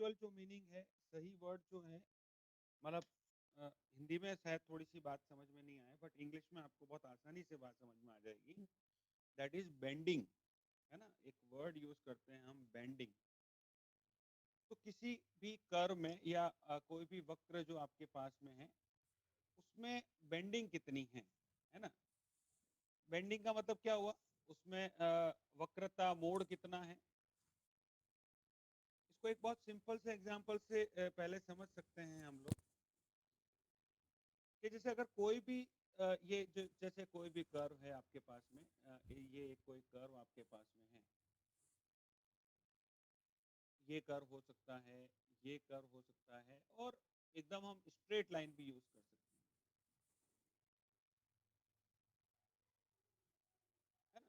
Actual जो meaning है, सही वर्ड जो है, मतलब हिंदी में शायद थोड़ी सी बात समझ में नहीं आए, बट इंग्लिश में आपको बहुत आसानी से बात समझ में आ जाएगी। दैट इज बेंडिंग, है ना। एक वर्ड यूज करते हैं हम, बेंडिंग। तो किसी भी कर्व में या कोई भी वक्र जो आपके पास में है, उसमें बेंडिंग कितनी है ना। बेंडिंग का मतलब क्या हुआ, उसमें वक्रता, मोड़ कितना है। इसको एक बहुत सिंपल से एग्जांपल से पहले समझ सकते हैं हम लोग, कि जैसे अगर कोई भी ये जो जैसे कोई भी कर्व है आपके पास में, ये एक कोई कर्व आपके पास में है, ये कर्व हो सकता है, ये कर्व हो सकता है, और एकदम हम स्ट्रेट लाइन भी यूज कर सकते हैं, है ना।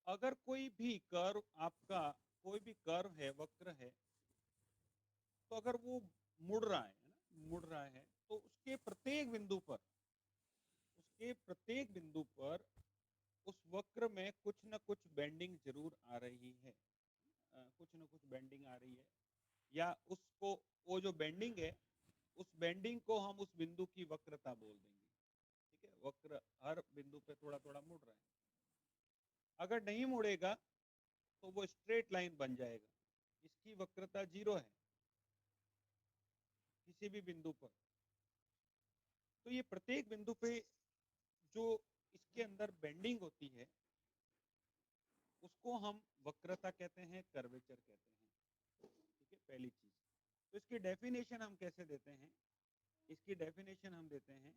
तो अगर कोई भी कर्व आपका, कोई भी कर्व है, वक्र है, तो अगर वो मुड़ रहा है ना, मुड़ रहा है, तो उसके प्रत्येक बिंदु पर, उसके प्रत्येक बिंदु पर उस वक्र में कुछ न कुछ बेंडिंग जरूर आ रही है, कुछ न कुछ बेंडिंग आ रही है, या उसको, वो जो बेंडिंग है, उस बेंडिंग को हम उस बिंदु की वक्रता बोल देंगे। ठीक है, वक्र हर बिंदु पे थोड़ा थोड़ा मुड़ रहा है। अगर नहीं मुड़ेगा तो वो स्ट्रेट लाइन बन जाएगा, इसकी वक्रता 0 है किसी भी बिंदु पर। तो ये प्रत्येक बिंदु पे जो इसके अंदर बेंडिंग होती है, उसको हम वक्रता कहते हैं, कर्वेचर कहते हैं। ठीक है, पहली चीज। तो इसकी डेफिनेशन हम कैसे देते हैं, इसकी डेफिनेशन हम देते हैं,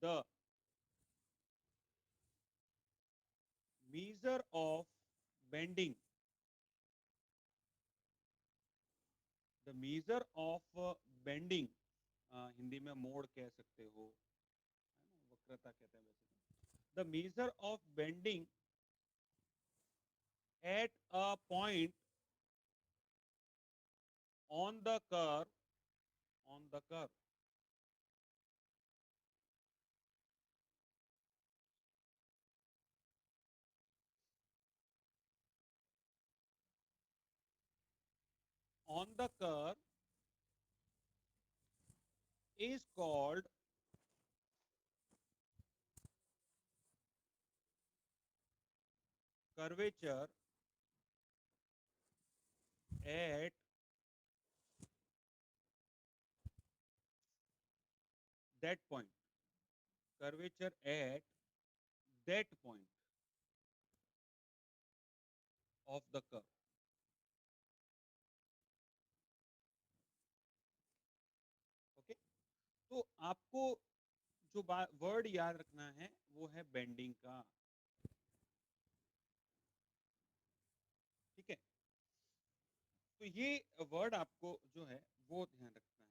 the measure of bending, the measure of bending, Hindi में मोड़ कह सकते हो, है ना, वक्रता कहते हैं वैसे। The measure of bending at a point on the curve, on the curve, on the curve is called curvature at that point, curvature at that point of the curve। Okay, तो आपको जो वर्ड याद रखना है वो है bending का। ठीक है, तो ये वर्ड आपको जो है वो ध्यान रखना है।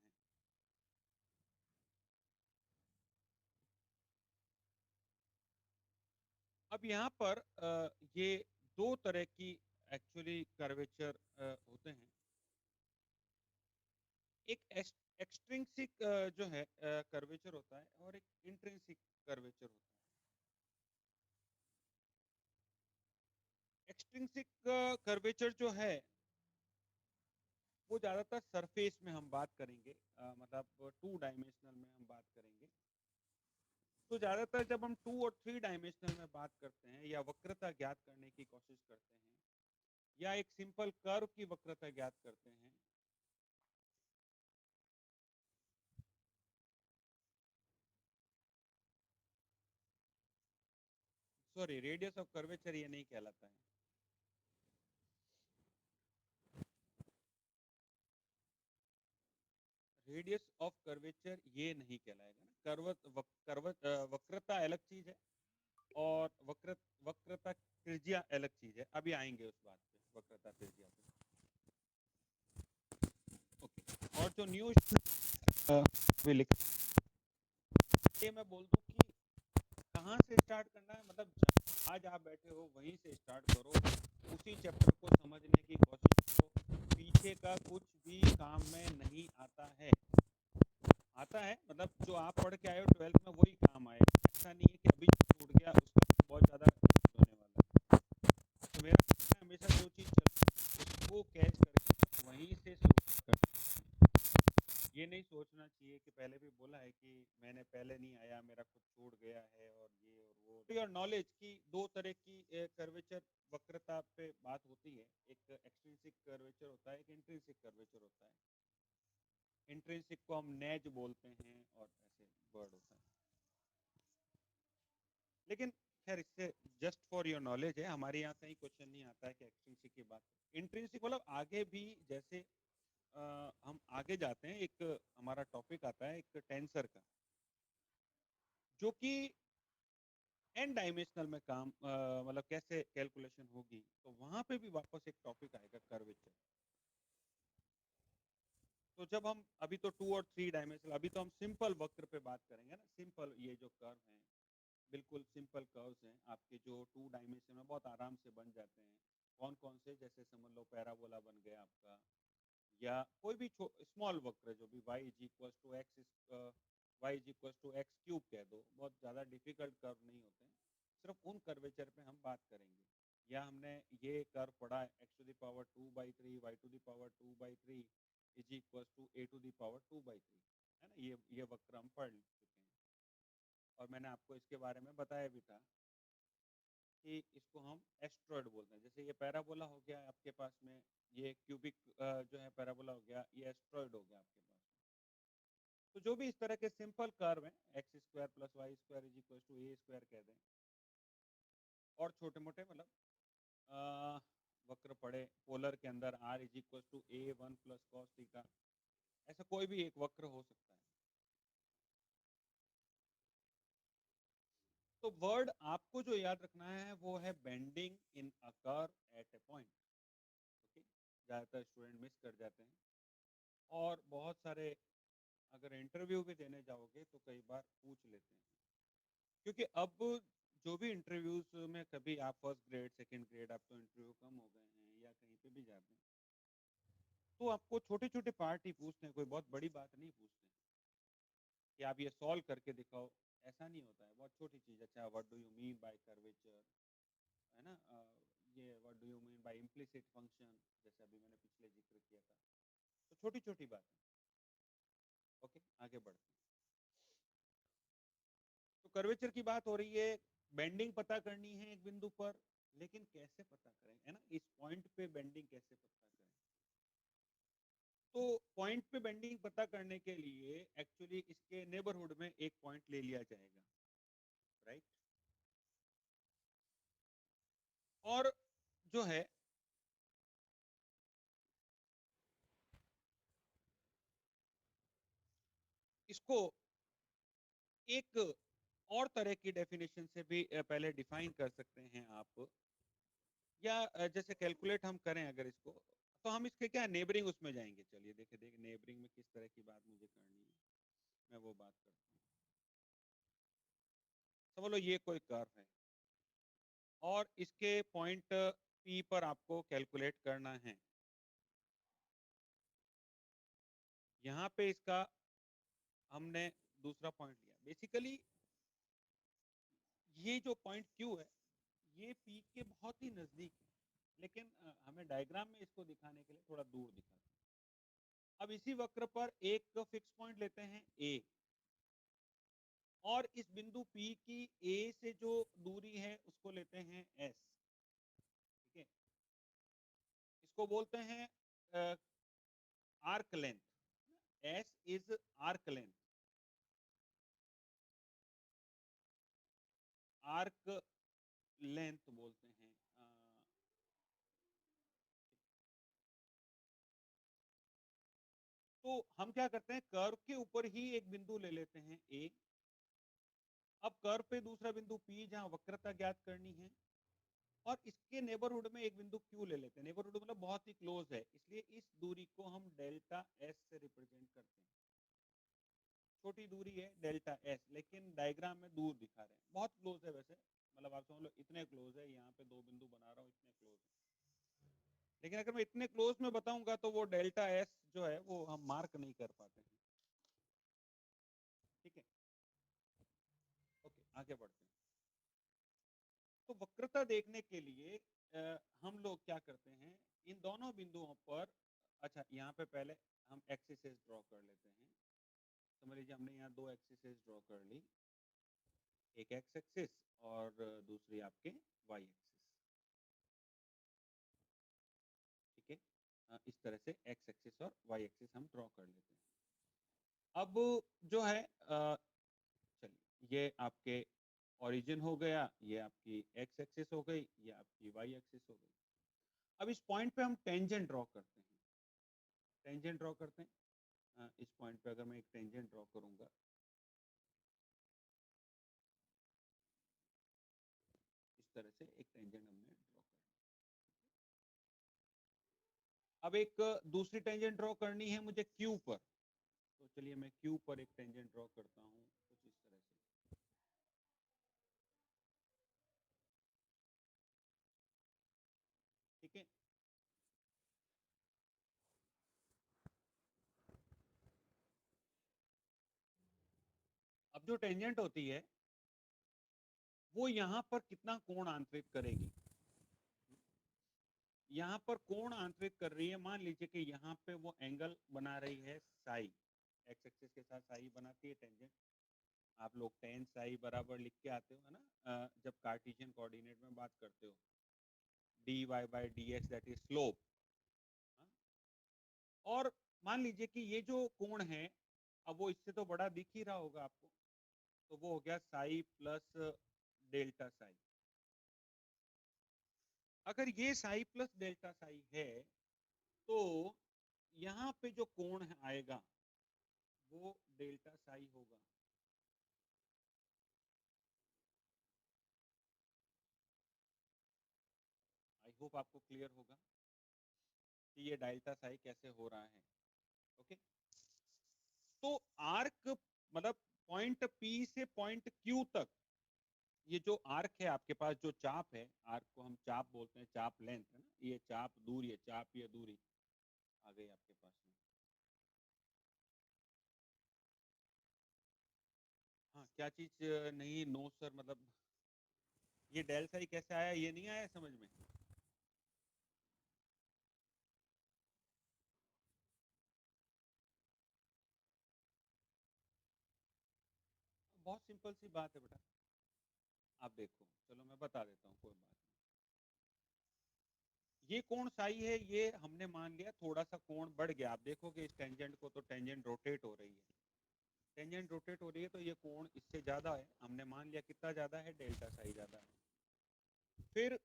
अब यहाँ पर ये दो तरह की एक्चुअली कर्वेचर होते हैं। एक एक्सट्रिंसिक जो है कर्वेचर होता है, और एक इंट्रिंसिक कर्वेचर होता है। एक्सट्रिंसिक कर्वेचर जो है वो ज्यादातर सरफेस में हम बात करेंगे, मतलब 2 डायमेंशनल में हम बात करेंगे। तो ज्यादातर जब हम 2 और 3 डायमेंशनल में बात करते हैं, या वक्रता ज्ञात करने की कोशिश करते हैं, या एक सिंपल कर्व की वक्रता ज्ञात करते हैं, सॉरी, रेडियस ऑफ कर्वेचर ये नहीं कहलाता है। रेडियस ऑफ कर्वेचर ये नहीं कहलाएगा ना। वक्रता अलग चीज है, और वक्रता त्रिज्या अलग चीज है। अभी आएंगे उस बात पे, वक्रता त्रिज्या पे। ओके, और जो न्यू भी लिख, ये मैं बोल दूं कि कहाँ से स्टार्ट करना है, मतलब आज आप बैठे हो वहीं से स्टार्ट करो, उसी चैप्टर को समझने की कोशिश करो। पीछे का कुछ भी काम में नहीं आता है, आता है मतलब जो आप पढ़ के आए हो 12th में वही काम आएगा। ऐसा नहीं है कि अभी छूट गया उसका बहुत ज़्यादा होने वाला है। तो मेरा कहना है, नहीं सोचना चाहिए कि पहले भी बोला है कि मैंने पहले नहीं आया, मेरा कुछ छूट गया है और ये और वो। योर नॉलेज की 2 तरह की कर्वेचर वक्रता पे बात होती है। एक एक्सट्रिंसिक कर्वेचर होता है, एक इंट्रिंसिक कर्वेचर होता है। इंट्रिंसिक को हम नेज बोलते हैं और ऐसे वर्ड होता है। लेकिन खैर इससे जस्ट फॉर योर नॉलेज है, हमारे यहाँ कहीं क्वेश्चन नहीं आता है कि एक्सट्रिंसिक की बात। इंट्रिंसिक मतलब आगे भी जैसे हम आगे जाते हैं, एक हमारा टॉपिक आता है एक टेंसर का, जो कि एन डायमेंशनल में काम मतलब कैसे कैलकुलेशन होगी, तो वहां पे भी वापस एक टॉपिक आएगा कर्वेचर। तो जब हम अभी तो 2 और 3 डायमेंशनल, अभी तो हम सिंपल वक्र पे बात करेंगे ना। सिंपल ये जो कर्व हैं, बिल्कुल सिंपल कर्व्स हैं आपके, जो 2 डायमेंशन में बहुत आराम से बन जाते हैं। कौन कौन से, जैसे समझ लो पैराबोला बन गया आपका, या कोई भी स्मॉल वक्र जो भी y is equal to x, y is equal to x cube कह दो, बहुत ज़्यादा डिफिकल्ट कर्व नहीं होते हैं। सिर्फ उन कर्वेचर पे हम बात करेंगे। या हमने ये कर्व पढ़ा है, x to the power 2/3 y to the power 2/3 is equal to a to the power 2/3, है ना। ये वक्र हम पढ़ चुके हैं और मैंने आपको इसके बारे में बताया भी था कि इसको हम एस्ट्रॉयड बोलते हैं। जैसे ये पैराबोला हो गया आपके पास में, ये क्यूबिक जो है पैराबोला हो गया, ये एस्ट्रॉयड हो गया आपके पास में। तो जो भी इस तरह के सिंपल कर्व हैं, x square plus y square is equal to a square कह दें, और छोटे मोटे मतलब वक्र पड़े पोलर के अंदर, r is equal to a 1 plus cos theta, ऐसा कोई भी एक वक्र हो सकता है। तो वर्ड आपको जो याद रखना है वो है bending in a curve at a point. Okay, ज़्यादातर स्टूडेंट मिस कर जाते हैं, और बहुत सारे अगर इंटरव्यू भी देने जाओगे तो कई बार पूछ लेते हैं, क्योंकि अब जो भी इंटरव्यूज में कभी आप फर्स्ट ग्रेड सेकंड ग्रेड, अब तो इंटरव्यू कम हो गए हैं या कहीं पे भी जाते हैं, तो आपको छोटे छोटे पार्ट ही पूछते हैं, कोई बहुत बड़ी बात नहीं पूछते हैं कि आप ये सॉल्व करके दिखाओ। ऐसा नहीं होता है, बहुत छोटी चीज़। अच्छा, what do you mean by curvature, है ना। ये what do you mean by implicit function, जैसे अभी मैंने पिछले जिक्र किया था। तो छोटी छोटी बात है। ओके, आगे बढ़ते हैं। तो कर्वेचर की बात हो रही है, बेंडिंग पता करनी है एक बिंदु पर, लेकिन कैसे पता करें, है ना। इस पॉइंट पे बेंडिंग कैसे पता करें। तो पॉइंट पे बेंडिंग पता करने के लिए एक्चुअली इसके नेबरहुड में एक पॉइंट ले लिया जाएगा, राइट। और जो है इसको एक और तरह की डेफिनेशन से भी पहले डिफाइन कर सकते हैं आप, या जैसे कैलकुलेट हम करें अगर इसको, तो हम इसके क्या नेबरिंग उसमें जाएंगे। चलिए देखे नेबरिंग में किस तरह की बात मुझे करनी है, मैं वो बात करता हूँ। समझ लो ये कोई कर्व है और इसके पॉइंट पी पर आपको कैलकुलेट करना है। यहाँ पे इसका हमने दूसरा पॉइंट लिया। बेसिकली ये जो पॉइंट क्यू है, ये पी के बहुत ही नजदीक है, लेकिन हमें डायग्राम में इसको दिखाने के लिए थोड़ा दूर दिखाते हैं। अब इसी वक्र पर एक फिक्स पॉइंट लेते हैं ए, और इस बिंदु P की A से जो दूरी है उसको लेते हैं S। ठीक है, इसको बोलते हैं arc length. S is arc length, arc length बोलते हैं। तो हम क्या करते हैं, कर्व के ऊपर ही एक बिंदु ले लेते हैं A। अब कर्व पे दूसरा बिंदु P जहां वक्रता ज्ञात करनी है, और इसके नेबरहुड में एक बिंदु Q ले लेते हैं। नेबरहुड मतलब बहुत ही क्लोज है, इसलिए इस दूरी को हम डेल्टा S से रिप्रेजेंट करते हैं। छोटी दूरी है डेल्टा S, लेकिन डायग्राम में दूर दिखा रहे हैं, बहुत क्लोज है वैसे। मतलब आप समझ लो इतने क्लोज है, यहाँ पे दो बिंदु बना रहा हूँ, इतने क्लोज है। लेकिन अगर मैं इतने क्लोज में बताऊंगा तो वो डेल्टा S जो है वो हम मार्क नहीं कर पाते हैं। ठीक है, ओके, आगे बढ़ते हैं। तो वक्रता देखने के लिए हम लोग क्या करते हैं, इन दोनों बिंदुओं पर, अच्छा यहाँ पे पहले हम एक्सिस ड्रॉ कर लेते हैं। समझ लीजिए हमने यहाँ दो एक्सिस ड्रॉ कर ली, एक एक्स एक्सिस और दूसरी आपके वाई एक्सिस, ठीक है। इस तरह से एक्स एक्सिस और वाई एक्सिस हम ड्रॉ कर लेते हैं। अब जो है चलिए ये आपके ओरिजिन हो गया, ये आपकी एक्स एक्सिस हो गई, ये आपकी वाई एक्सिस हो गई। अब इस पॉइंट पे हम टेंजेंट ड्रॉ करते हैं, टेंजेंट ड्रॉ करते हैं। इस पॉइंट पे अगर मैं एक टेंजेंट ड्रॉ करूंगा, इस तरह से एक टेंजेंट हमने ड्रॉ कर। अब एक दूसरी टेंजेंट ड्रॉ करनी है मुझे क्यू पर, तो चलिए मैं क्यू पर एक टेंजेंट ड्रॉ करता हूँ कुछ इस तरह से, ठीक है। अब जो टेंजेंट होती है वो यहाँ पर कितना कोण आंतरित करेगी, यहाँ पर कोण आंतरित कर रही है, मान लीजिए कि यहाँ पे वो एंगल बना रही है साई, एक्स एक्सिस के साथ साई बनाती है टेंजेंट। आप लोग टेन साई बराबर लिख के आते हो है ना, जब कार्टेशियन कोऑर्डिनेट में बात करते हो, d y by d x that is slope. और मान लीजिए कि ये जो कोण है, अब वो इससे तो बड़ा दिख ही रहा होगा आपको, तो वो हो गया साई प्लस डेल्टा साई। अगर ये साई प्लस डेल्टा साई है तो यहाँ पे जो कोण आएगा वो डेल्टा साई होगा। आई होप आपको क्लियर होगा कि ये डेल्टा साई कैसे हो रहा है। ओके, तो आर्क मतलब पॉइंट पी से पॉइंट क्यू तक ये जो आर्क है आपके पास, जो चाप है, आर्क को हम चाप बोलते हैं, चाप लेंथ है ना, ये चाप दूरी है, चाप ये दूरी आ गई आपके पास में। हाँ क्या चीज नहीं, नो सर, मतलब ये डेल साई कैसे आया, ये नहीं आया समझ में? बहुत सिंपल सी बात है बेटा, आप देखो, चलो मैं बता देता हूँ, कोई बात नहीं। ये कोण साई है, ये हमने मान लिया थोड़ा सा कोण बढ़ गया, आप देखोगे इस टेंजेंट को तो टेंजेंट रोटेट हो रही है, टेंजेंट रोटेट हो रही है, तो ये कोण इससे ज्यादा है, हमने मान लिया कितना ज्यादा है, डेल्टा साई ज्यादा है। फिर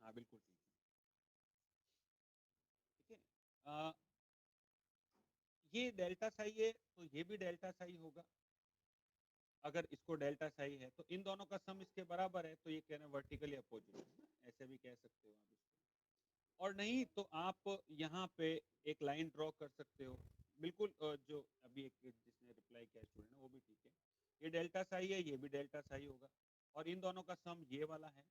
हाँ बिल्कुल ठीक है, ठीक है। ये डेल्टा साई है तो ये भी डेल्टा साई होगा, अगर इसको डेल्टा साई है तो इन दोनों का सम इसके बराबर है, तो ये कहना वर्टिकली अपोजिट है, ऐसे भी कह सकते हो आप इसको। और नहीं तो आप यहाँ पे एक लाइन ड्रॉ कर सकते हो, बिल्कुल जो अभी एक जिसने रिप्लाई किया स्टूडेंट वो भी ठीक है, ये डेल्टा साई है, ये भी डेल्टा साई होगा, और इन दोनों का सम ये वाला है,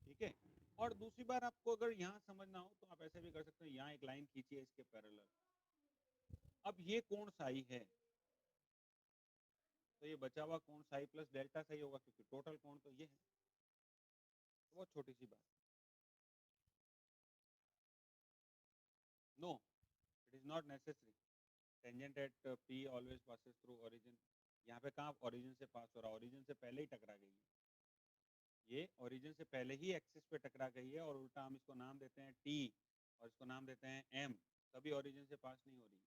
ठीक है। और दूसरी बार आपको अगर यहाँ समझना हो तो आप ऐसे भी कर सकते हो, यहाँ एक लाइन खींचिए इसके पैरेलल, अब ये कोण साई है तो ये बचा हुआ कोण साई प्लस डेल्टा साई होगा, क्योंकि टोटल कोण तो ये है। तो बहुत छोटी सी बात, no it is not necessary, tangent at P always passes through origin. यहाँ पे कहाँ ओरिजिन से पास हो रहा है, ओरिजिन से पहले ही टकरा गई है, ये ओरिजिन से पहले ही एक्सिस पे टकरा गई है, और उल्टा हम इसको नाम देते हैं टी और इसको नाम देते हैं एम, कभी ओरिजिन से पास नहीं हो रही।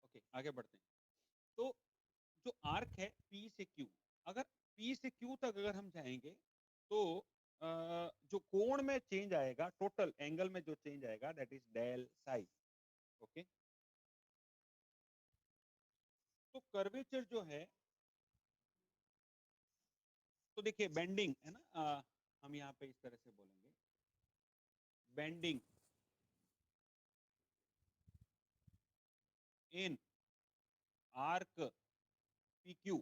ओके आगे बढ़ते हैं। तो जो आर्क है पी से क्यू, अगर पी से क्यू तक अगर हम जाएंगे तो जो कोण में चेंज आएगा, टोटल एंगल में जो चेंज आएगा that is del psi. Okay, तो कर्वेचर जो है, तो देखिए बेंडिंग है ना, हम यहाँ पे इस तरह से बोलेंगे, बेंडिंग इन आर्क पी क्यू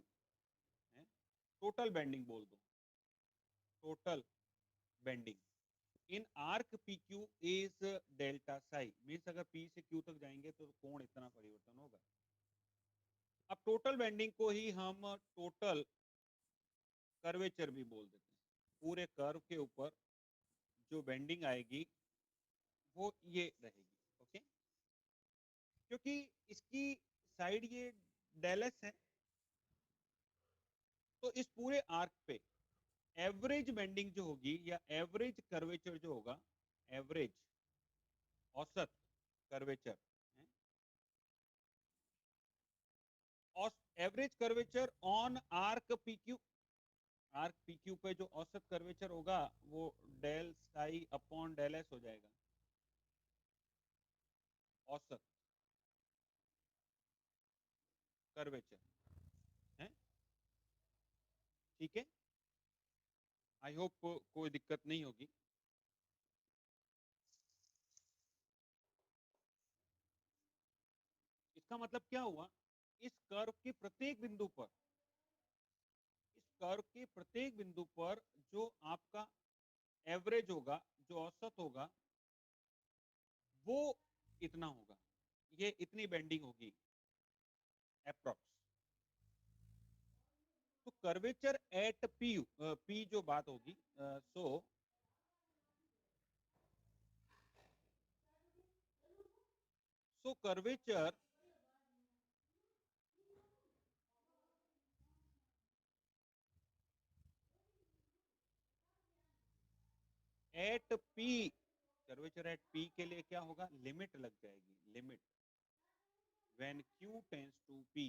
है, टोटल बेंडिंग बोल दो, total bending in arc P Q is delta Sai, means अगर पी से क्यू तक जाएंगे तो कोण इतना परिवर्तन होगा। अब टोटल बेंडिंग को ही हम टोटल कर्वेचर भी बोल देते हैं, पूरे कर्व के ऊपर जो बेंडिंग आएगी वो ये रहेगी। ओके, क्योंकि इसकी साइड ये डेल एस है, तो इस पूरे आर्क पे एवरेज बेंडिंग जो होगी या एवरेज कर्वेचर जो होगा, एवरेज औसत कर्वेचर है, average curvature on arc P Q, arc P Q पे जो औसत कर्वेचर होगा वो del psi upon del s हो जाएगा, औसत कर्वेचर है। ठीक है, आई होप कोई दिक्कत नहीं होगी। इसका मतलब क्या हुआ, इस कर्व के प्रत्येक बिंदु पर, इस कर्व के प्रत्येक बिंदु पर जो आपका एवरेज होगा, जो औसत होगा, वो इतना होगा, ये इतनी बेंडिंग होगी अप्रॉक्स। तो कर्वेचर एट पी, पी जो बात होगी, so curvature at P, curvature at P के लिए क्या होगा, लिमिट लग जाएगी, limit when Q tends to P,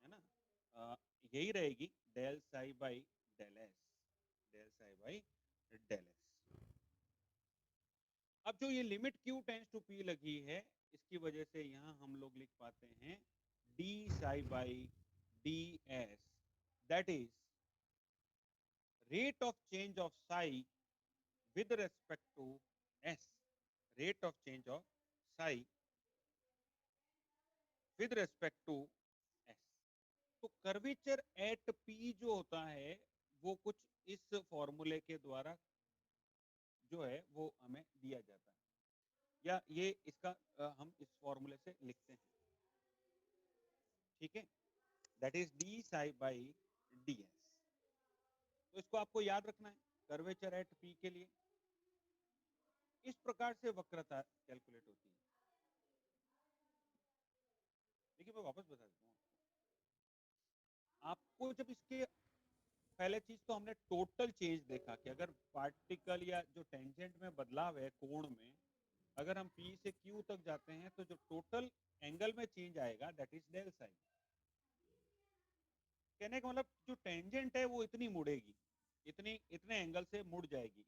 है ना, यही रहेगी del psi by del S, del psi by del S. अब जो ये limit Q tends to P लगी है, इसकी वजह से यहां हम लोग लिख पाते हैं D psi by D S, that is rate of change of psi with respect to s, rate of change of psi with respect to s। तो कर्वेचर एट पी जो होता है वो कुछ इस फॉर्मूले के द्वारा जो है वो हमें दिया जाता है, या ये इसका हम इस फॉर्मूले से लिखते हैं। ठीक है, that is D psi by D S. तो इसको आपको याद रखना है कर्वेचर एट पी के लिए इस प्रकार से वक्रता कैलकुलेट होती है। देखिए मैं वापस बता देता हूँ आपको, जब इसके पहले चीज तो हमने टोटल चेंज देखा कि अगर पार्टिकल या जो टेंजेंट में बदलाव है कोण में, अगर हम P से Q तक जाते हैं तो जो टोटल एंगल में चेंज आएगा दैट इज डेल साइन। कहने का मतलब जो टेंजेंट है वो इतनी मुड़ेगी, इतनी इतने एंगल से मुड़ जाएगी,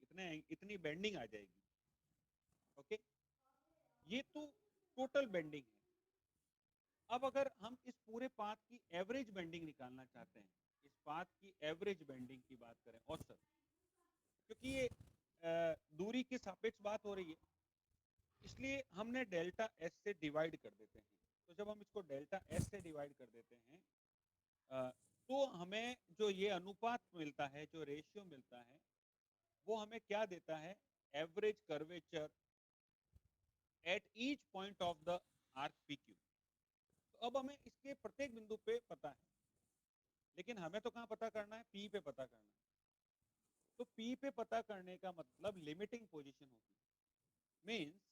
इतनी बेंडिंग आ जाएगी। ओके, ये तो टोटल बेंडिंग है। अब अगर हम इस पूरे पाथ की एवरेज बेंडिंग निकालना चाहते हैं, इस पाथ की एवरेज बेंडिंग की बात करें औसत, क्योंकि ये दूरी के सापेक्ष बात हो रही है, इसलिए हमने डेल्टा एस से डिवाइड कर देते हैं। तो जब हम इसको डेल्टा एस से डिवाइड कर देते हैं तो हमें जो ये अनुपात मिलता है, जो रेशियो मिलता है, वो हमें क्या देता है, average curvature at each point of the arc P Q. तो अब हमें इसके प्रत्येक बिंदु पे पता है, लेकिन हमें तो कहाँ पता करना है, पी पे पता करना है। तो पी पे पता करने का मतलब लिमिटिंग पोजीशन होगी, मीन्स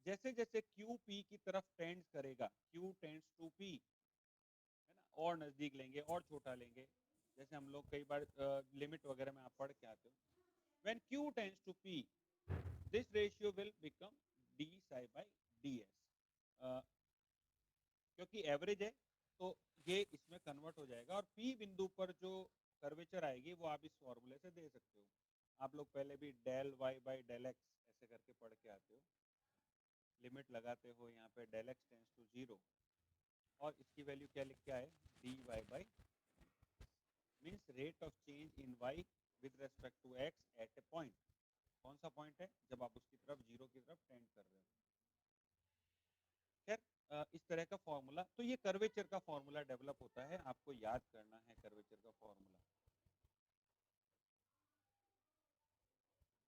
जैसे जैसे क्यू पी की तरफ टेंड्स करेगा, क्यू टेंड्स टू पी, है ना, और नजदीक लेंगे और छोटा लेंगे, जैसे हम लोग कई बार लिमिट वगैरह में आप पढ़ के आते हो, when Q tends to P this ratio will become d psi by D s, क्योंकि एवरेज है तो ये इसमें कन्वर्ट हो जाएगा, और पी बिंदु पर जो कर्वेचर आएगी वो आप इस फॉर्मूले से दे सकते हो। आप लोग पहले भी del y by del x ऐसे करके पढ़ के आते हो, लिमिट लगाते हो यहाँ पे del x tends to zero, और इसकी वैल्यू क्या लिख के आए, d y by, means rate of change in y with respect to x at a point. कौन सा पॉइंट है, जब आप उसकी तरफ जीरो की तरफ टेंड कर रहे हो। खैर इस तरह का फॉर्मूला, तो ये कर्वेचर का फॉर्मूला डेवलप होता है, आपको याद करना है कर्वेचर का फॉर्मूला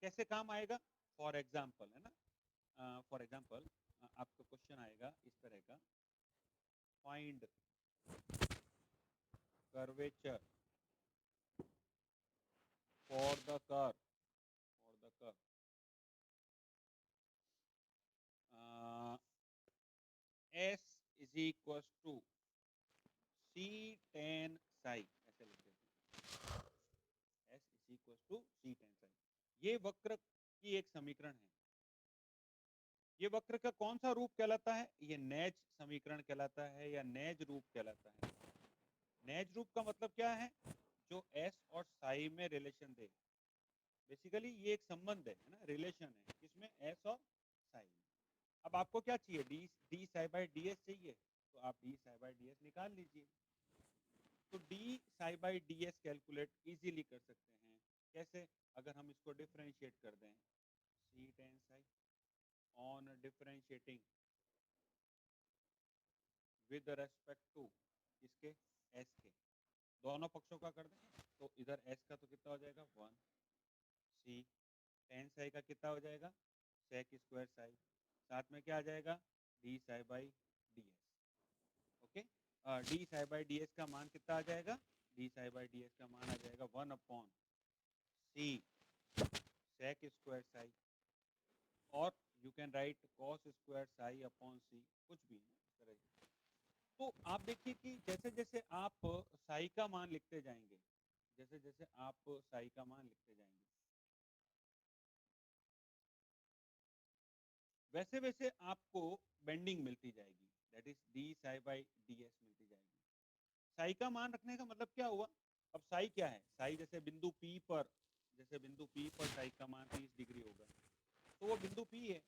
कैसे काम आएगा। फॉर एग्जाम्पल, है ना, फॉर एग्जाम्पल आपका क्वेश्चन आएगा इस तरह का, find curvature for the curve, for the curve s is equal to c tan psi, ऐसे लिख देते हैं, s is equal to c tan psi. ये वक्र की एक समीकरण है। ये वक्र का कौन सा रूप कहलाता है? ये नैज समीकरण कहलाता है या नैज रूप कहलाता है। नैज रूप का मतलब क्या है? जो एस और साई में रिलेशन दे। बेसिकली ये एक संबंध है ना, रिलेशन है, किसमें? एस और साई में। अब आपको क्या चाहिए? D psi by D S चाहिए, तो आप D psi by D S निकाल लीजिए। तो D psi by D S calculate easily कर सकते हैं। कैसे? अगर हम इसको डिफरेंशिएट कर दें, C tan psi on differentiating with respect to किसके? एस के। दोनों पक्षों का कर दें, तो इधर एस का तो कितना हो जाएगा? 1 सी टेन साई का कितना हो जाएगा? सेक स्क्वायर साई, साथ में क्या आ जाएगा? D psi by D S. Okay, D psi by D S का मान कितना आ जाएगा? D psi by D S का मान आ जाएगा 1 upon C sec square psi, और you can write cos square psi upon C, कुछ भी इस तरह। तो आप देखिए कि जैसे जैसे आप साई का मान लिखते जाएंगे, जैसे जैसे आप साई का मान लिखते जाएंगे, वैसे वैसे आपको बेंडिंग मिलती जाएगी, that is D psi by D S मिलती जाएगी। साई का मान रखने का मतलब क्या हुआ? अब साई क्या है? साई जैसे बिंदु P पर, जैसे बिंदु P पर साई का मान 30 डिग्री होगा, तो वो बिंदु P है।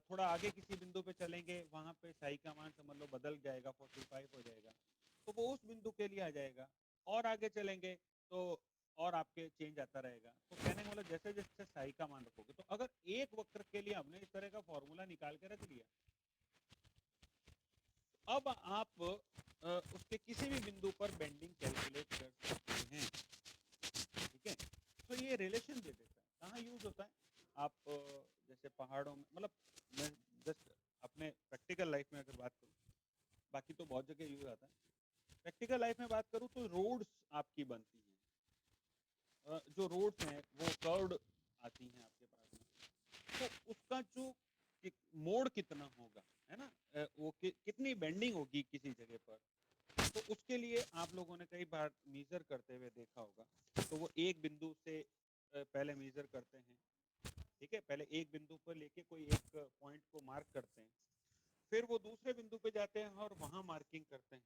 थोड़ा आगे किसी बिंदु पे चलेंगे, वहां पे साई का मान समझ लो बदल जाएगा, 45 हो जाएगा, तो वो उस बिंदु के लिए आ जाएगा। और आगे चलेंगे तो और आपके चेंज आता रहेगा। तो कहने का मतलब जैसे जैसे साई का मान रखोगे, तो अगर एक वक्र के लिए हमने इस तरह का फॉर्मूला निकाल के रख लिया, अब आप उसके किसी भी बिंदु पर बेंडिंग कैलकुलेट कर सकते हैं। ठीक है, तो ये रिलेशन दे देता है। कहाँ यूज होता है? आप जैसे पहाड़ों में, मतलब मैं जस्ट अपने प्रैक्टिकल लाइफ में अगर बात करूँ, बाकी तो बहुत जगह यूज आता है, प्रैक्टिकल लाइफ में बात करूँ तो रोड्स आपकी बनती हैं। जो रोड्स हैं वो कर्व्ड आती हैं आपके पास में, तो उसका जो मोड़ कितना होगा, है ना, वो कितनी बेंडिंग होगी किसी जगह पर, तो उसके लिए आप लोगों ने कई बार मीजर करते हुए देखा होगा। तो वो एक बिंदु से पहले मीजर करते हैं, ठीक है, पहले एक बिंदु पर लेके कोई एक पॉइंट को मार्क करते हैं, फिर वो दूसरे बिंदु पे जाते हैं और वहां मार्किंग करते हैं।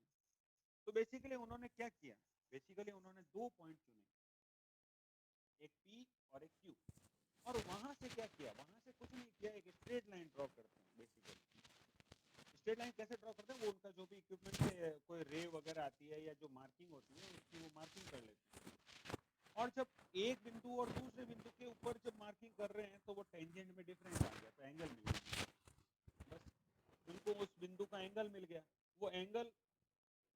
तो बेसिकली उन्होंने क्या किया? बेसिकली उन्होंने दो पॉइंट चुने, एक P और एक Q, और वहां से क्या किया? वहां से कुछ नहीं किया, एक स्ट्रेट लाइन ड्रॉ करते हैं। बेसिकली स्ट्रेट लाइन कैसे ड्रॉ करते हैं? वो उनका जो भी इक्विपमेंट से कोई रे वगैरह आती है या जो मार्किंग होती है उसकी वो मार्किंग कर लेते हैं, और जब एक बिंदु और दूसरे बिंदु के ऊपर जब मार्किंग कर रहे हैं तो वो टेंजेंट में डिफरेंस आ गया, तो एंगल मिल गया, बस उनको उस बिंदु का एंगल मिल गया। वो एंगल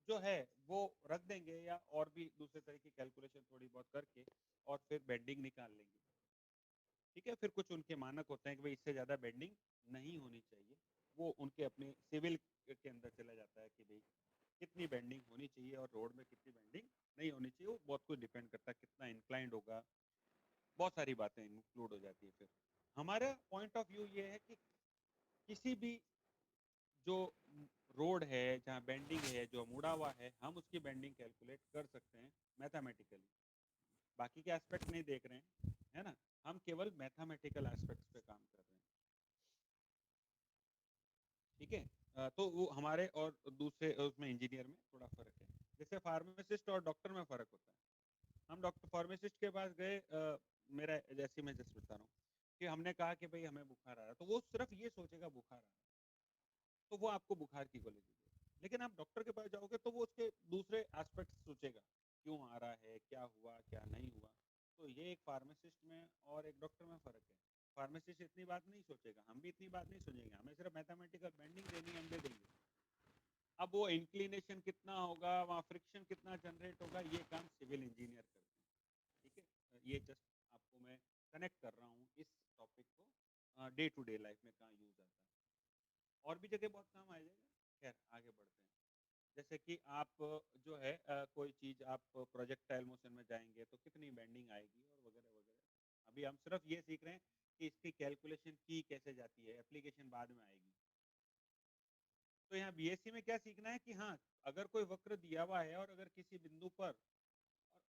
जो है वो रख देंगे या और भी दूसरे तरह की कैलकुलेशन थोड़ी बहुत करके और फिर बेंडिंग निकाल लेंगे। ठीक है, फिर कुछ उनके मानक होते हैं कि भाई इससे ज़्यादा बेंडिंग नहीं होनी चाहिए, वो उनके अपने सिविल के अंदर चला जाता है कि भाई कितनी बेंडिंग होनी चाहिए और रोड में कितनी बेंडिंग नहीं होनी चाहिए। वो बहुत कुछ डिपेंड करता है, कितना इंक्लाइंड होगा, बहुत सारी बातें इंक्लूड हो जाती है। फिर हमारा पॉइंट ऑफ व्यू ये है कि किसी भी जो रोड है जहाँ बेंडिंग है, जो मुड़ा हुआ है, हम उसकी बेंडिंग कैलकुलेट कर सकते हैं मैथमेटिकली। बाकी के एस्पेक्ट नहीं देख रहे हैं, है ना, हम केवल मैथमेटिकल एस्पेक्ट्स पे काम कर रहे हैं। ठीक है, तो वो हमारे और दूसरे उसमें इंजीनियर में थोड़ा फर्क है। जैसे फार्मासिस्ट और डॉक्टर में फर्क होता है। हम डॉक्टर फार्मासिस्ट के पास गए, मेरा जैसे मैं जस्ट बता रहा हूँ कि हमने कहा कि भाई हमें बुखार आ रहा है, तो वो सिर्फ ये सोचेगा बुखार आ रहा है, तो वो आपको बुखार की गोली दे देगा। लेकिन आप डॉक्टर के पास जाओगे तो वो उसके दूसरे एस्पेक्ट सोचेगा, क्यों आ रहा है, क्या हुआ, क्या नहीं हुआ। तो ये एक फार्मासिस्ट में और एक डॉक्टर में फ़र्क है। फार्मासिस्ट इतनी बात नहीं सोचेगा, हम भी इतनी बात नहीं सोचेंगे, हमें सिर्फ मैथमेटिकल बेंडिंग देनी है, हम दे देंगे। अब वो इंक्लिनेशन कितना होगा, वहाँ फ्रिक्शन कितना जनरेट होगा, ये काम सिविल इंजीनियर करते हैं। ठीक है, ये जस्ट आपको मैं कनेक्ट कर रहा हूँ इस टॉपिक को डे टू डे लाइफ में कहाँ यूज़ आता है, और भी जगह बहुत काम आ जाएगा। खैर आगे बढ़ते हैं। जैसे कि आप जो है कोई चीज़ आप प्रोजेक्टाइल मोशन में जाएंगे तो कितनी बेंडिंग आएगी और वगैरह वगैरह। अभी हम सिर्फ ये सीख रहे हैं कि इसकी कैलकुलेशन की कैसे जाती है, एप्लीकेशन बाद में आएगी। तो यहाँ बीएससी में क्या सीखना है कि हाँ, अगर कोई वक्र दिया हुआ है और अगर किसी बिंदु पर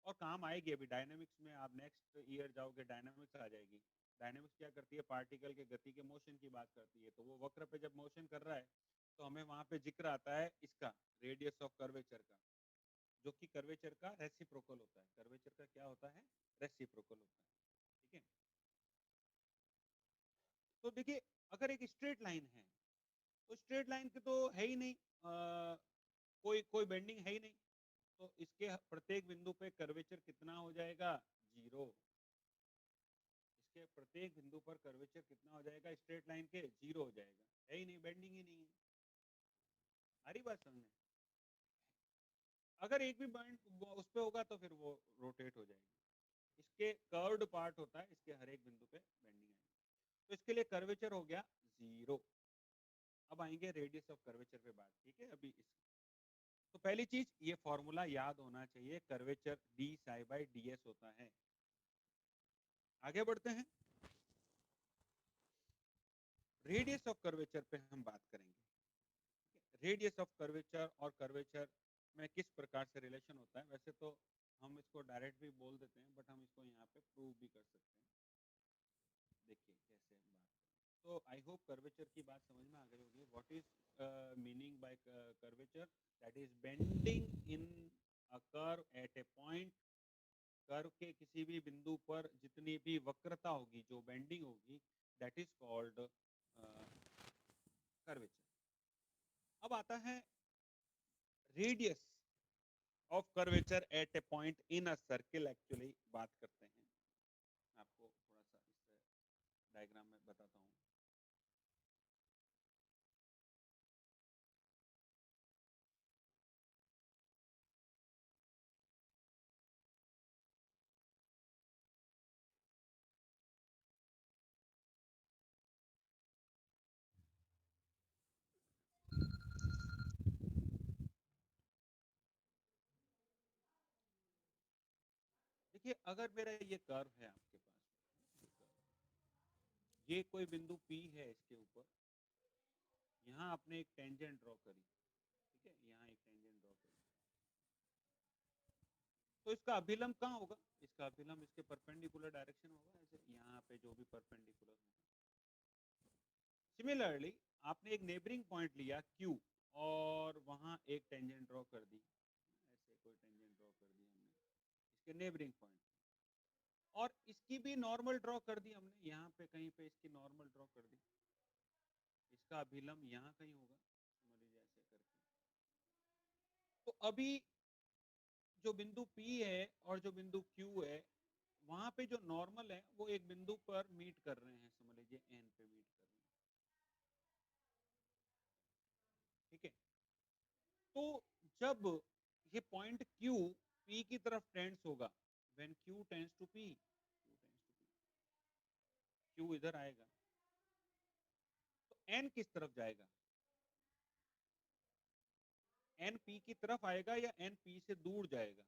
और काम आएगी, अभी डायनामिक्स में आप नेक्स्ट ईयर जाओगे, डायनामिक्स आ जाएगी। डायनामिक्स क्या करती है, पार्टिकल के गति के मोशन की बात करती है। तो वो वक्र पे जब मोशन कर रहा है तो हमें वहां पे जिक्र आता है इसका, रेडियस ऑफ कर्वेचर का, जो कि कर्वेचर का रेसिप्रोकल होता है। कर्वेचर का क्या होता है, रेसिप्रोकल होता है। ठीक है, तो देखिए अगर एक स्ट्रेट लाइन है तो स्ट्रेट लाइन के तो है ही नहीं, कोई कोई बेंडिंग है ही नहीं, तो इसके प्रत्येक बिंदु पे कर्वेचर कितना हो जाएगा, 0। इसके प्रत्येक बिंदु पर कर्वेचर कितना हो जाएगा, स्ट्रेट लाइन के 0 हो जाएगा, है ही नहीं, बेंडिंग ही नहीं है। आ रही बात समझ में? अगर एक भी पॉइंट उस पे होगा तो फिर वो रोटेट हो जाएगी। इसके कर्व्ड पार्ट होता है, इसके हर एक बिंदु पे बेंडिंग आएगी। तो इसके लिए कर्वेचर हो गया 0। अब आएंगे रेडियस ऑफ कर्वेचर पे बात, ठीक है। अभी इस तो पहली चीज ये फॉर्मूला याद होना चाहिए, curvature D psi by D S होता है। आगे बढ़ते हैं, रेडियस ऑफ कर्वेचर पे हम बात करेंगे। रेडियस ऑफ कर्वेचर और कर्वेचर में किस प्रकार से रिलेशन होता है, वैसे तो हम इसको डायरेक्ट भी बोल देते हैं, बट हम इसको यहाँ पे प्रूव भी कर सकते हैं। देखिए कैसे हम बात करें। तो आई होप कर्वेचर की बात समझ में आ गई होगी। What is meaning bye curvature, that is bending in a curve at a point. Curve के किसी भी बिंदु पर जितनी भी वक्रता होगी, जो बेंडिंग होगी, दैट इज कॉल्ड कर्वेचर। अब आता है radius of curvature at a point in a circle. Actually बात करते हैं, आपको थोड़ा सा इस डायग्राम में बताता हूँ। देखिए अगर मेरा ये कर्व है आपके पास, ये कोई बिंदु P है, इसके ऊपर यहाँ आपने एक टेंजेंट ड्रॉ करी, ठीक है, यहाँ एक टेंजेंट ड्रॉ करी, तो इसका अभिलंब कहाँ होगा, इसका अभिलंब इसके परपेंडिकुलर डायरेक्शन होगा, ऐसे यहाँ पे जो भी परपेंडिकुलर होगा। सिमिलरली आपने एक नेबरिंग पॉइंट लिया Q और वहाँ एक टेंजेंट ड्रॉ कर दी, ऐसे कोई टेंजेंट ड्रॉ कर दी हमने इसके नेबरिंग पॉइंट, और इसकी भी नॉर्मल ड्रॉ कर दी हमने, यहाँ पे कहीं पे इसकी नॉर्मल ड्रॉ कर दी। इसका अभिलंब यहाँ कहीं होगा, समझ लीजिए ऐसे करके। तो अभी जो बिंदु P है और जो बिंदु Q है, वहां पे जो नॉर्मल है वो एक बिंदु पर मीट कर रहे हैं, समझ लीजिए N पे मीट कर रहे हैं, ठीक है। तो जब ये पॉइंट Q P की तरफ टेंड्स होगा, when Q tends to P, Q इधर आएगा, तो N किस तरफ जाएगा, N P की तरफ आएगा या N P से दूर जाएगा,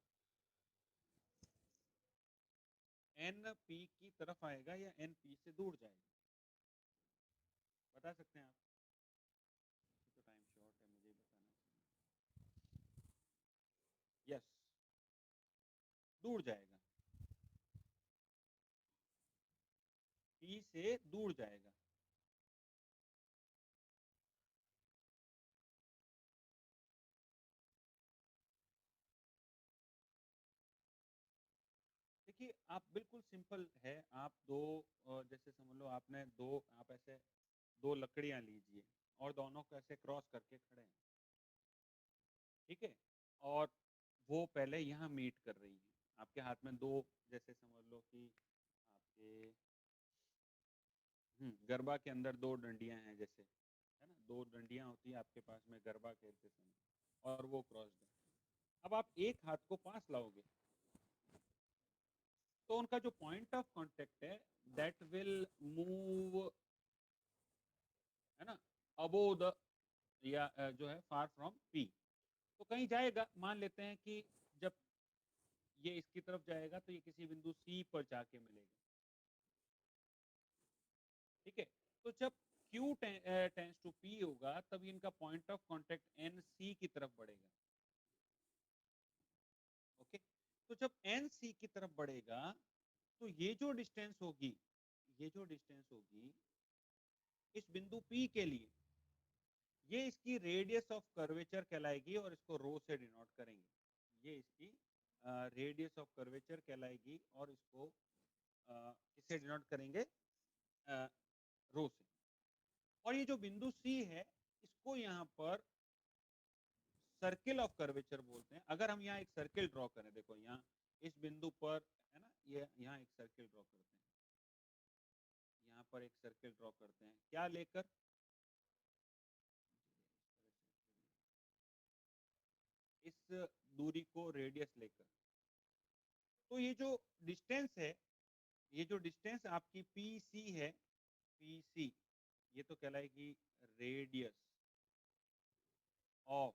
N P की तरफ आएगा या N P से दूर जाएगा, बता सकते हैं आप? तो टाइम शॉर्ट है, मुझे बताना चाहिए। यस, दूर जाएगा, P से दूर जाएगा। देखिए आप बिल्कुल सिंपल है, आप दो जैसे समझ लो आपने दो, आप ऐसे दो लकड़ियां लीजिए और दोनों को ऐसे क्रॉस करके खड़े हैं, ठीक है, और वो पहले यहाँ मीट कर रही है, आपके हाथ में दो, जैसे समझ लो कि आपके गरबा के अंदर दो डंडियां हैं, जैसे है ना, दो डंडियां होती है आपके पास में गरबा खेलते समय, और वो क्रॉस है। अब आप एक हाथ को पास लाओगे तो उनका जो पॉइंट ऑफ कांटेक्ट है दैट विल मूव, है ना, अबोव द, या जो है फार फ्रॉम P, तो कहीं जाएगा। मान लेते हैं कि जब ये इसकी तरफ जाएगा तो ये किसी बिंदु C पर जाके मिलेगा, ठीक है। तो जब Q टेंस टू P होगा, तब इनका पॉइंट ऑफ कांटेक्ट NC की तरफ बढ़ेगा। ओके, तो जब NC की तरफ बढ़ेगा, तो ये जो डिस्टेंस होगी, इस बिंदु P के लिए, ये इसकी रेडियस ऑफ कर्वेचर कहलाएगी और इसको रो से डिनोट करेंगे। ये इसकी रेडियस ऑफ कर्वेचर कहलाएगी और इसको किससे डिनोट करेंगे? रो से। और ये जो बिंदु C है, इसको यहाँ पर सर्किल ऑफ कर्वेचर बोलते हैं। अगर हम यहाँ एक सर्किल ड्रॉ करें, देखो यहाँ इस बिंदु पर है ना, ये यहाँ एक सर्किल ड्रॉ करते हैं, यहाँ पर एक सर्किल ड्रॉ करते हैं, क्या लेकर? इस दूरी को रेडियस लेकर। तो ये जो डिस्टेंस है, ये जो डिस्टेंस आपकी PC है, PC, ये तो कहलाएगी रेडियस ऑफ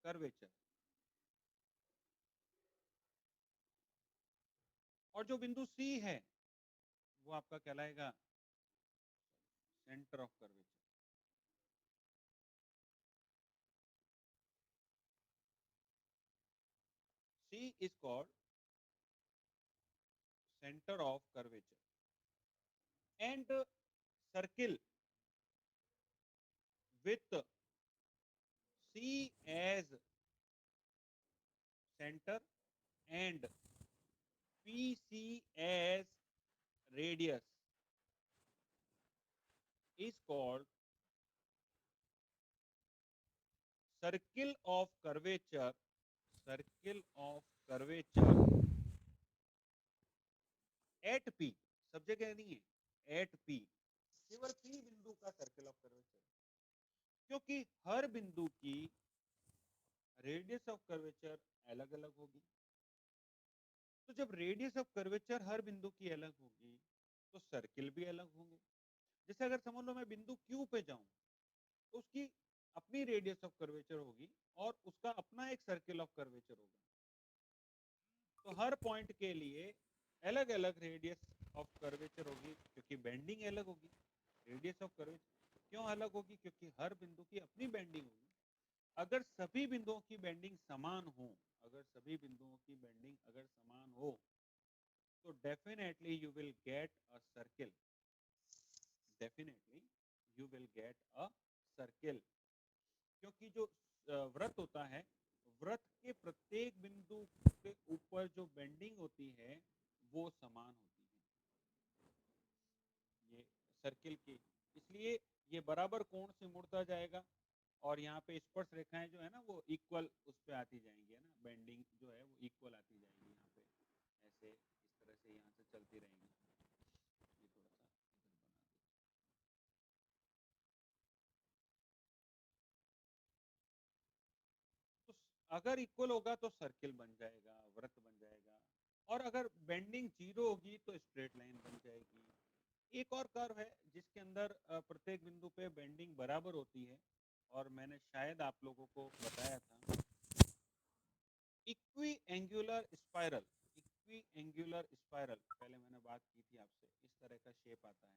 कर्वेचर। और जो बिंदु C है, वो आपका कहलाएगा centre of curvature. C is called center of curvature, and circle with C as center and PC as radius is called circle of curvature, circle of curvature at P, सब जगह नहीं है, at P, केवल P बिंदु का circle of curvature, क्योंकि हर बिंदु की रेडियस ऑफ कर्वेचर अलग अलग होगी। तो जब रेडियस ऑफ कर्वेचर हर बिंदु की अलग होगी, तो सर्किल भी अलग होंगे। जैसे अगर समझ लो मैं बिंदु Q पे जाऊं, तो उसकी अपनी रेडियस ऑफ कर्वेचर होगी और उसका अपना एक सर्किल ऑफ कर्वेचर होगा। तो हर पॉइंट के लिए अलग अलग रेडियस ऑफ कर्वेचर होगी, क्योंकि बेंडिंग अलग होगी। रेडियस ऑफ कर्वेचर क्यों अलग होगी? क्योंकि हर बिंदु की अपनी बेंडिंग होगी। अगर सभी बिंदुओं की बेंडिंग समान हो, अगर सभी बिंदुओं की बेंडिंग अगर समान हो, तो definitely you will get a circle, definitely you will get a circle. क्योंकि जो वृत्त होता है, वृत्त के प्रत्येक बिंदु के ऊपर जो बेंडिंग होती है, वो समान होती है ये सर्किल की। इसलिए ये बराबर कोण से मुड़ता जाएगा और यहाँ पे स्पर्श रेखाएं जो है ना, वो इक्वल उस पे आती जाएंगी, है ना, बेंडिंग जो है वो इक्वल आती जाएगी यहाँ पे, ऐसे इस तरह से यहाँ से चलती रहेंगी। ये थोड़ा सा इधर बना दे। तो अगर इक्वल होगा तो सर्किल बन जाएगा, वृत्त बन जाएगा, और अगर बेंडिंग जीरो होगी तो स्ट्रेट लाइन बन जाएगी। एक और कर्व है जिसके अंदर प्रत्येक बिंदु पे बेंडिंग बराबर होती है, और मैंने शायद आप लोगों को बताया था, equi angular spiral. Equi angular spiral पहले मैंने बात की थी आपसे, इस तरह का शेप आता है।